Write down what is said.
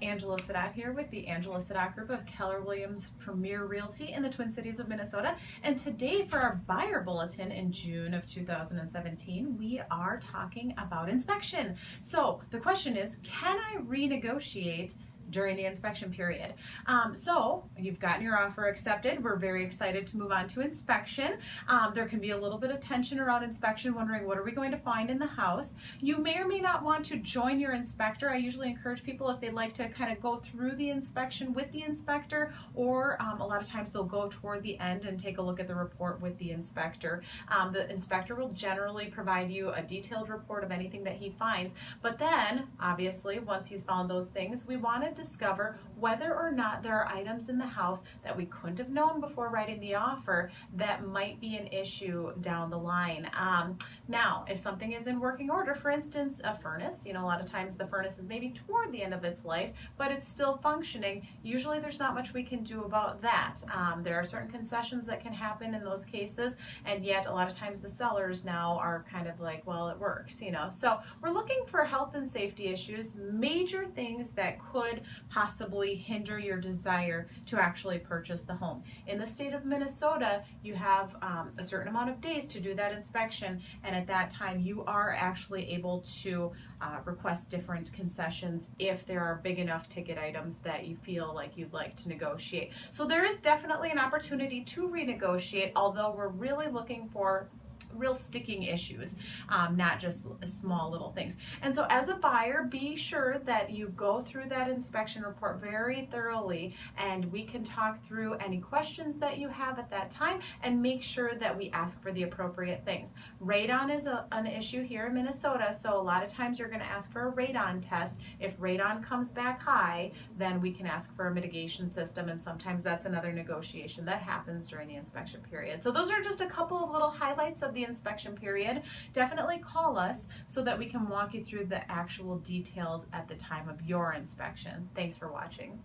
Angela Sadat here with the Angela Sadat Group of Keller Williams Premier Realty in the Twin Cities of Minnesota. And today for our buyer bulletin in June of 2017, we are talking about inspection. So the question is, can I renegotiate during the inspection period? So you've gotten your offer accepted. We're very excited to move on to inspection. There can be a little bit of tension around inspection, wondering what are we going to find in the house. You may or may not want to join your inspector. I usually encourage people if they'd like to kind of go through the inspection with the inspector, or a lot of times they'll go toward the end and take a look at the report with the inspector. The inspector will generally provide you a detailed report of anything that he finds, but then obviously once he's found those things, we want to discover whether or not there are items in the house that we couldn't have known before writing the offer that might be an issue down the line. Now, if something is in working order, for instance, a furnace, a lot of times the furnace is maybe toward the end of its life, but it's still functioning. Usually there's not much we can do about that. There are certain concessions that can happen in those cases, and yet a lot of times the sellers now are kind of like, well, it works, So we're looking for health and safety issues, major things that could possibly hinder your desire to actually purchase the home. In the state of Minnesota, you have a certain amount of days to do that inspection, and at that time you are actually able to request different concessions if there are big enough ticket items that you feel like you'd like to negotiate. So there is definitely an opportunity to renegotiate, although we're really looking for real sticking issues, not just small little things. And so as a buyer, be sure that you go through that inspection report very thoroughly, and we can talk through any questions that you have at that time and make sure that we ask for the appropriate things. Radon is an issue here in Minnesota, so a lot of times you're going to ask for a radon test. If radon comes back high, then we can ask for a mitigation system, and sometimes that's another negotiation that happens during the inspection period. So those are just a couple of little highlights of the inspection period. Definitely call us so that we can walk you through the actual details at the time of your inspection. Thanks for watching.